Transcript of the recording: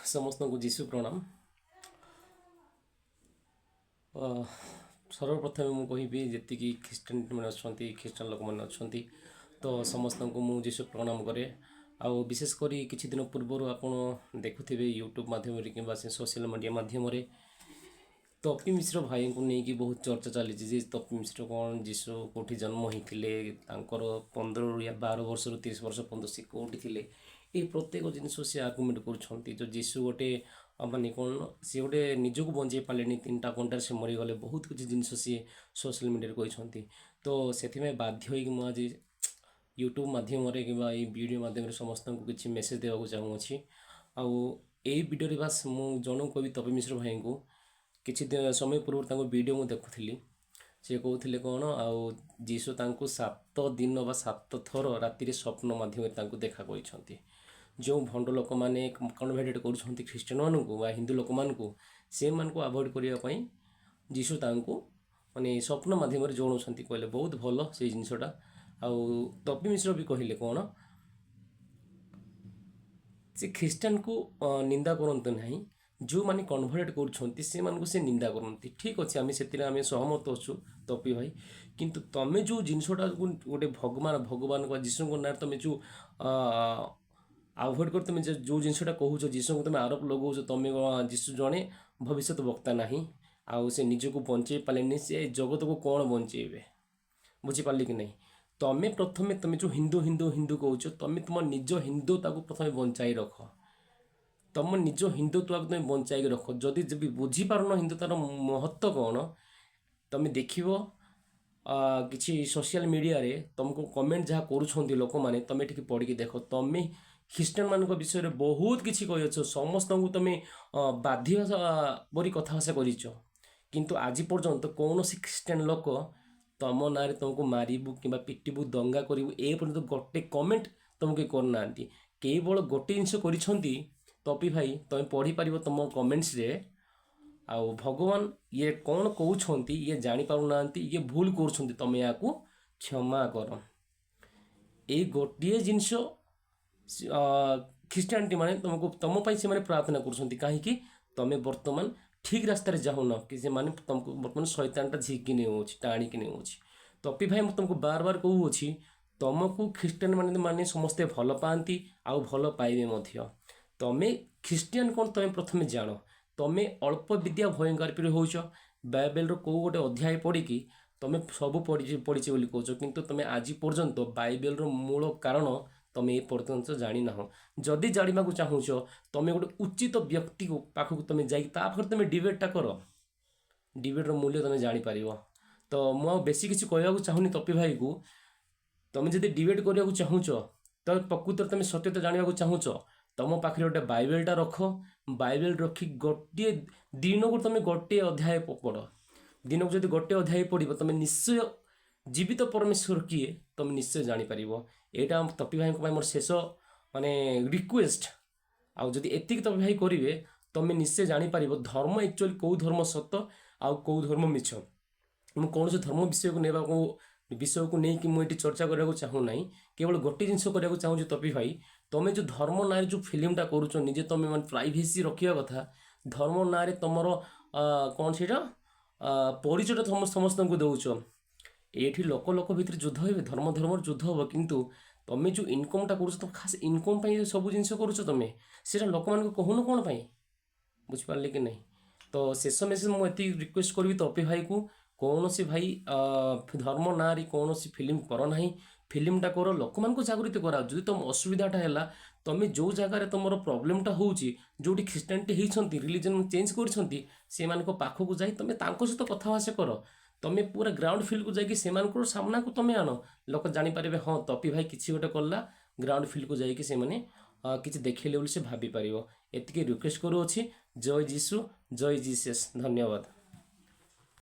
समस्त को जीशु प्रणाम। सर्वप्रथम मुझे कहि जी ख्रीष्टान मैंने अच्छा ख्रीष्टान लोक मैंने अच्छा तो समस्त को मुझे जीशु प्रणाम कै आउ विशेषकर किसी दिन पूर्वर आप देखुवे यूट्यूब मध्यम कि सोशल मीडिया मध्यम तपी मिश्र भाई को लेकिन बहुत चर्चा चली तपी मिश्र कौन जीशु कौटी जन्म होते 15 या 12 वर्ष 30 वर्ष पर्यटन सी कौटी थे ये प्रत्येक जिनस सी आर्गुमेंट कर जीशु गोटे माने कौन सी गोटे निजक बंचे पारे 3टा घंटार से मरीगले बहुत किसी जिनस सी सोशल मीडिया कहते तो से बाध्य हो आज यूट्यूब मध्यम कि वीडियो मध्यम समस्त को किसी मेसेज देवाक चाहूँगी आई वीडियो बास मुझे जन कवि तपी मिश्र भाई को किसी समय पूर्व वीडियो मुझे देखुली सी कहते कौन आउ जीशु 7 दिन बा 7 थर राति स्वप्न मध्यम देखा कर जो भंड लोक मैंने कन्वर्टेड कर ख्रीष्टान मानू हिंदू लोक मानू से आभोड करने जीशु माने स्वप्न मध्यम जनाऊँ कहले बहुत भल से जिनसटा आउ तपी मिश्र भी कहले कौन से ख्रीष्टान को निंदा करते ना जो मैंने कन्वर्ट कर से निंदा करती ठीक अच्छे आम से सहमत अच्छु तपी भाई किंतु तमें जो जिनसटा गोटे भगवान भगवान जीशु ना तुम जो आभोड कर तुम जो जिनसटा कहूच जीशु को तुम आरोप लगाऊ तुम जीशु जड़े भविष्य वक्ता ना आउ से निजक बचे पारे से जगत को कौन बचे बुझीपारे कि नहीं तुम्हें प्रथम तुम जो हिंदू हिंदू हिंदू कौच तुम तुम निज हिंदुता को प्रथम बचाई रख तुम निज हिंदुत्व को तुम बचाई रख जदि जब बुझीपारन हिंदुतार महत्व कौन तुम देख कि सोशल मीडिया रे तुमको कमेंट जहाँ करुँच लोक मैंने तुम ठीक पढ़ के देख तुम ख्रीष्टान मान विषय में बहुत किसी कही समस्त को तुम बाध्य परी कथाभाषा कर आज पर्यंत कौन ख्रीष्टान लोक तुम ना तुमको मारू कि पिटबू दंगा करू ए पर्यंत गोटे कमेंट तुमको करना केवल गोटे जिनस कर तपी भाई तुम पढ़ी पार तुम कमेंट्स रे आउ भगवान ये कौन कहते ये जापारूना ये भूल कर तुम या क्षमा कर ये गोटे जिनस ख्रीष्टानिटी माने तुमको तुम से प्रार्थना कहीं तुम बर्तमान ठीक रास्तार जाऊन कि तुमको बर्तमान शैतानटा झिकी नहीं टाणिकी नहीं तपी भाई मैं तुमको बार बार कहूँ तुमको ख्रीष्टान माने समस्ते भल पाती आउ भल पाइबे तुम्हें ख्रीष्टियान कौन तुम प्रथम जान तुम्हें अल्प विद्या भयंकर होच बाइबल कौ गोटे अध्याय पढ़ी तुम सब पढ़ी कौच किंतु तुम आज पर्यंत बाइबल मूल कारण तुम ये पर्यंत जानी ना जदि जाना चाहूच तुम गोटे उचित व्यक्ति को पाखक तुम जापर तुम डिबेटा कर डिबेटर मूल्य तुम जापर तो मुझे बेसी किसी कहना चाहूनी तपी भाई को तुम जब डिबेट करने चाहूच तो प्रकृत तुम सत्यता जानवा चाहूच तुम पाखे गोटे बाइबलटा रख बाइबल रखी गोटे दिन को तुम गोटे अध्याय पढ़ दिन को जब गोटे अध्याय पढ़ तुम निश्चय जीवित परमेश्वर किए तुम निश्चय जापर यहाँ तपी भाई मोर शेष माने रिक्वेस्ट आउ जदि एतिक तपी भाई करेंगे तुम निश्चय जापर धर्म एक्चुअली कौ धर्म सत आउ कौ धर्म मिछ मुझे कौन धर्म विषय को नेबा विषय को लेकिन मुझे चर्चा करने चाहूना केवल गोटे जिनस करने चाहूँ तपी भाई तुम्हें जो धर्म ना जो फिल्मटा करुच निजे तुम मैं प्राइवेसी रखा कथा धर्म ना तुम कौन से परिचय समस्त को दौच ये लोक लोक भितर युद्ध हो धर्म धर्म युद्ध हम किंतु तुम जो इनकमटा कर खास इनकम सब जिन करुच तुम से लोक मान कहून कौन बुझिपारे कि नहीं तो शेष मेसेज मुझे रिक्वेस्ट करी तपी भाई को कौन सी भाई धर्म ना कौन सी फिल्म कर ना फिल्मटा कर लोक मान जागृत करा जो तुम असुविधाटा है तुम जो जगार तुम प्रोब्लेमटा हो जो ख्रीष्टानिटी होती रिलीजन चेंज कर पाखक जाए तुम सहित कथाभाषा कर तुम पूरा ग्राउंड फिल्ड को जाकि से सामना को तुम आन लोक जानीपर हाँ तपी भाई किसी गोटे कला ग्राउंड फिल्ड को जाकि से किसी देखले से भाभी पार एति रिक्वेस्ट करुच्छी जय जीशु जय जीसस धन्यवाद।